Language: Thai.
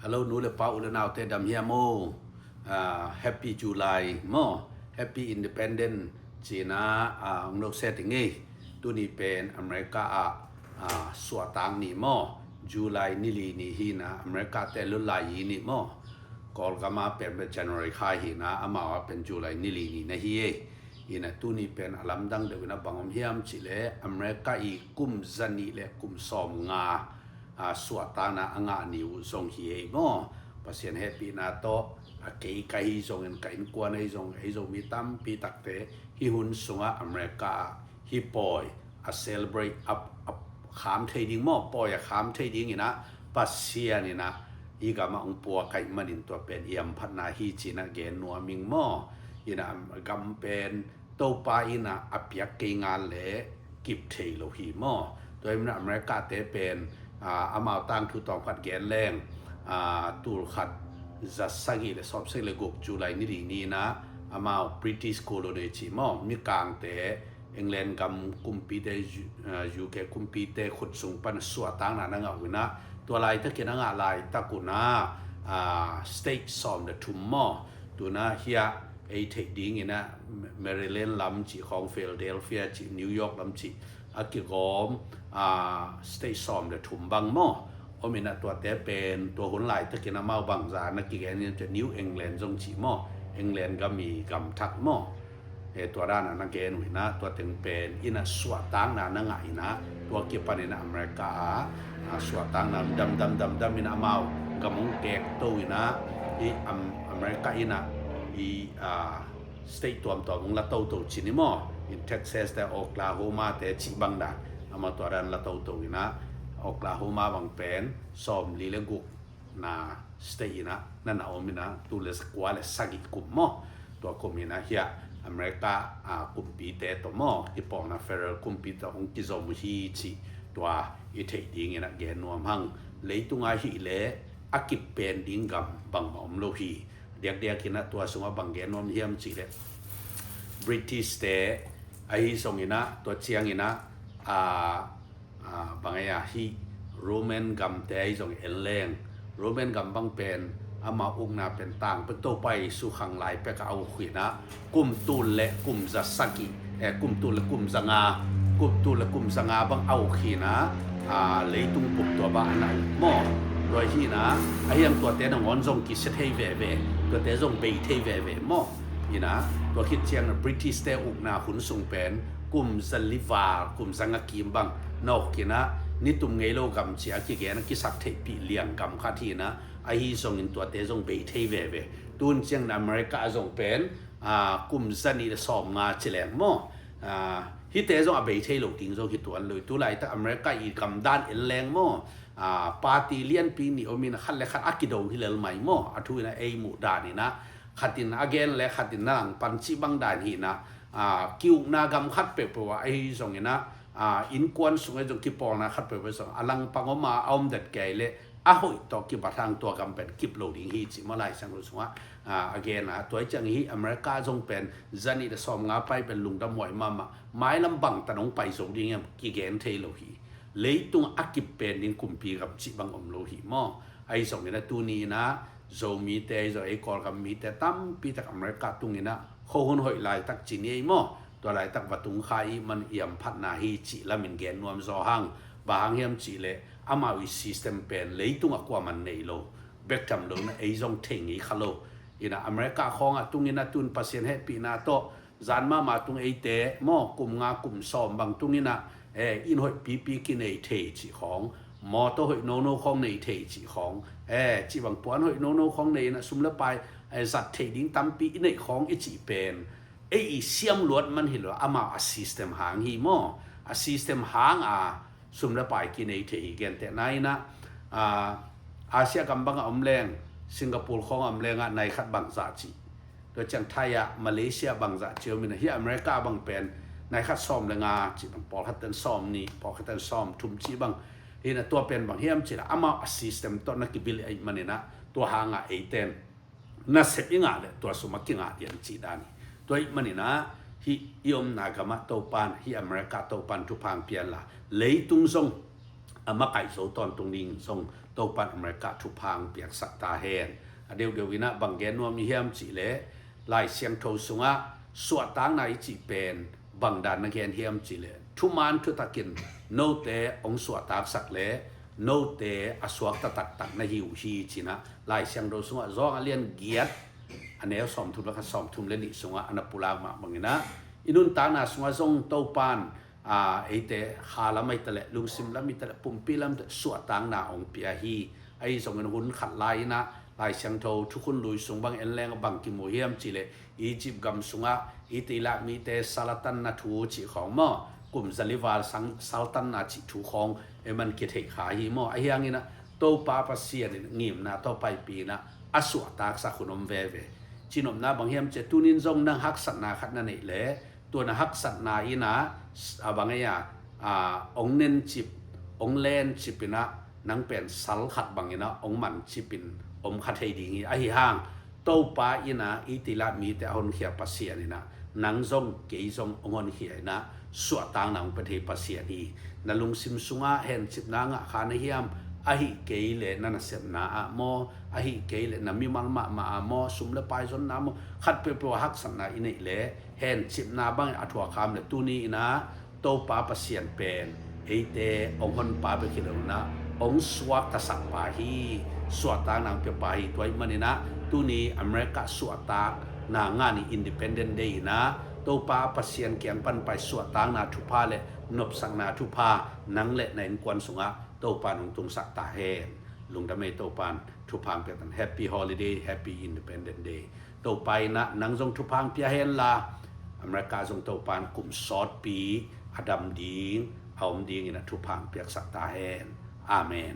Hello nu le pa ula nau te dam hia mo Happy July mo Happy Independent China no setting e tu ni pen America swa tang ni mo July ni li ni hi na America te lu lai yi ni mo kol kama pen January khai hi na ama pen July ni li ni na hi e ina tu ni pen alam dang de na bangom hiam chi le America I kum zani le kum som nga suatana anga niu zong hi mo pasien happy na to kei kai zong en kain kwan ai zong mi tam pi takte hi hun sunga America hi boy celebrate up kham trading mo boy kham trading ina pasia ni na i ga ma ong po kai manin to pen iam phat na hi china gen no ming mo ina gam pen to pa ina apyak ke ngan le kip thei lo hi mo toy na America te pen amal tang thu tong khat gen leng tur khat za sagi le sop se le gok July ni ri ni na amal British colony chi mo mi kang te England gam kumpi te UK kumpi te khut sung pan suwa tang na nga wina to lai ta ke na nga lai ta ku na state som the tum mo tu na hia a take ding ina Maryland lam chi khong Philadelphia chi New York lam chi akigom state som the tum bang mo o mina tua te pen tua hun lai ta kina mau bang za na ki genจะ New England จงchi mo England ก็มีกำทักmoตัวด้านนั้นเกณฑ์นะตัวถึงเป็นอินะสวตังนะนั่งไงนะตัวเกี่ยวกับในอเมริกาสวตังนะดำอินะเมากำมงเกกตัวนะอีอเมริกาอินะอีstate ตัวงละตัวชินิโม in Texas แต่โอคลาโฮมาแต่ชิบังดาอามาตัวด้านละตัวนะโอคลาโฮมาบางเป็นสอมลีเลกุนะสเตย์นะนั่นเอามินะตัวเลสกว่าเลสสักิกุมโมตัวกุมินะเฮียอเมริกากุมปีเตตัวโมที่ปองนะเฟเดอรัลกุมปีตัวองกิโซมุฮีชีตัวอีเทดิ้งนะเกนนวมหังเลยตุงอาฮีเลอากิปเป็นดิ้งกับบางหอมโลฮีเดียกกินะตัวสมบังเกนนวมเฮียมชีเลBritish เตไอส่งอินะตัวเชียงอินะบางอย่างที่โรมันกัมเตยส่งเอลเลงโรมันกัมบังเป็นอามาอุกนาเป็นต่างเป็นตัวไปสุขังไหลไปก็เอาขุยนะกุมตูลและกุมจะสักิกุมตูลและกุมจะงากุมตูลและกุมจะงาบังเอาขีนะเลยตุงปุกตัวบ้านนั้นหม้อโดยที่นะไอ้ยังตัวเตนงอนส่งกิเสเทเวเวตัวเตส่งไปเทเวเวหม้อนี่นะตัวคิดเชียงบริติสเตอุกนาขุนส่งเป็นกุมจะลิวากุมสังกิมบังนอกกินะนี่ตุ่มเงโลกัมเชียกิเกนะกิสักเทปีเลียงกัมขัดทีนะไอ้ส่งอินตัวเตส่งไปเทเวเวตุนเชียงอเมริกาส่งเป็นกุมสันนี่สอบงาเฉลงโมฮิตเตส่งไปเทโลกิงส่งฮิตตัวเลยตุไลแต่อเมริกาอีกัมด้านเอลแรงโมปาร์ตี้เลียนปีนี้อมินะขัดเล็กขัดอากิโดฮิเลลไม่โมอัทุยนะไอหมู่ดานี่นะขัดินอเกนและขัดินนั่งปันชิบังดานฮีนะคิวนากำขัดเปรย์ว่าไอ้ส่งเงี้ยนะอินกวนส่งไอ้จงคิปองนะขัดเปรย์ส่งอลังปังออกมาเอาเด็ดแก่เลยหอยต่อกิบทางตัวกำเป็นกิบโหลดิ้งฮีจิมาไล่สังรู้สึกว่าagain นะตัวจังฮีอเมริกาจงเป็นจันนี่จะสอมงาไปเป็นลุงดำหวยมาไม้ลำบังแต่น้องไปส่งดิ้งยังกิเกนเทโลฮีเลยตุงอากิบเป็นดิ้งกุมพีกับจิบังอมโลฮีมอไอ้ส่งเนี่ยนะตัวนี้นะโจมีแต่โจไอ้กอลกับมีแต่ตั้มปีจากอเมริกาตุงนี้นะเขาคนหอยลายตักจีนี่มั้งตัวลายตักวัตุงไข่มันเอี่ยมพัฒนาฮีจีละมินเกนนวมโซหังบางเฮียมจีเลยอามาวิซิสเต็มเป็นเลยตุงกว่ามันในโลเบกจำลงนะไอ้จงเทงอีฮัลโหลอินะอเมริกาของตุงนี้นะตุนปัสเซียนให้ปีนาโตจานมาตุงไอ้เตะมั้งกลุ่มงากลุ่มซ้อมบางตุงนี้นะอินหอยปีกินไอ้เทจีของมอตัวหอยโนของในเทจีของจีบังปวนหอยโนของในนะซุ่มแล้วไปสัตว์เทดิ้งตั้มปีในของไอจีเป็นไอเสียมลวดมันเห็นว่าอามาอาซิสเต็มหางฮีโมอาซิสเต็มหางซุ่มแล้วไปกินในเทกันแต่ไหนนะอาเซียกำบังอมแรงสิงคโปร์ของอมแรงในขัดบังซาจีโดยจังไทยมาเลเซียบังซาเจียวมินะที่อเมริกาบังเป็นในขัดซ้อมแรงจีบังปอขัดเต้นซ้อมนี่ปอขัดเต้นซ้อมทุ่มจีบังเห็นตัวเป็นบางเฮียมจีละอามาอัสซิสเต็มตัวนักกิบิลไอมันเนี่ยนะตัวหางไอเต้นน่าเสียงเลยตัวสมัครงานยันจีดานี่ตัวมันเนี่ยนะที่ยอมนากามาโตปันที่อเมริกาโตปันทุพังเพียนละเลยตุงส่งอามาไก่โซตอนตรงนี้ส่ง โตปันอเมริกาทุพังเปียกสักตาเฮนเดียววินะบางแกนัวมีเฮียมจีเลไล่เสียงโทสุงะสวดตั้งในจีเป็นบางดานนักเรียนเฮียมจีเลทุมันทุตะกินโนเตองสวดตากสักเลโนเตอสวกตะตักในหิวฮีจีนะไล่เสียงโทสุงะร้องเลียนเกียรอันนี้สอมทุนแล้วก็สอมทุนเลนิสุงะอันปุลางมาบางนะอินุนตานาสุงะทรงโตปันไอเตหาละไม่ตะเลลุงซิมละมิตะเลปุ่มปีละสวดตั้งนาองเปียฮีไอส่งเงินหุ่นขัดไล่นะไล่เสียงโททุกคนลุยสงบางเอ็นแรงบางกิโมเฮียมจีเลอียิปต์กำสุงะอีติละมีเตซาลตันนาทูจีของหม้อกลุ่มซาลิวาสังซาลตันนาจีทูของมันกิเทขาฮีหม้อไอ้ยังงี้นะโตปาปัสเซียนงิมนะโตไปปีนะอสวตากสักคนอมเวเวจีนอมนะบางเฮียมเจตุนินจงนั่งฮักสัตนาขัดนั่นเองเลยตัวนะฮักสัตนาอีนะบางอย่างองเน้นจิบองเลนจิบนะนังเป็นสัลขัดบางอย่างนะองมันจิบินขัดให้ดีงี้ไอ้ห่างโตปาอีนะอีติละมีแต่คนเขียปัสเซียนี่นะนังจงเกยจงคนเขียนะสวดต่างนังประเทศปัสเซียนีนั่นลุงซิมสุงะเห็นจิบนางะขานเฮียมไอ้เกยเลนั่นเสียนาอะโมไอ้เกยเลนั่นมีมัลมาอะโมสุมเลปายจนน้ำขัดเปรี้ยวฮักสันนาอินี่เลเห็นจิบนาบังอัฐวคำเลตุนีนะโตปาปัสเซียนเป็นไอเตคนปาไปคิดเอานะสวดตสักปาฮีสวดต่างนังเปียปาฮีตัวมันนี่นะตุนีอเมริกาสวดตานางานี่อินดิเพนเดนต์เดย์นะโตปาปัสเซียนเกียงปันไปสวดต่างนาทุพาเลนบสังนาทุพานังเละในกวนสุงะโตปานงตุงสักตาเฮนลุงทำไมโตปานทุพังเปียกันแฮปปี้ฮอลิเดย์แฮปปี้อินดิเพนเดนต์เดย์โตไปนะนังทรงทุพังเปียเฮนละอเมริกาทรงโตปานกลุ่มซอดปีอดัมดีงเอาดีงนะทุพังเปียกสักตาเฮนอาเมน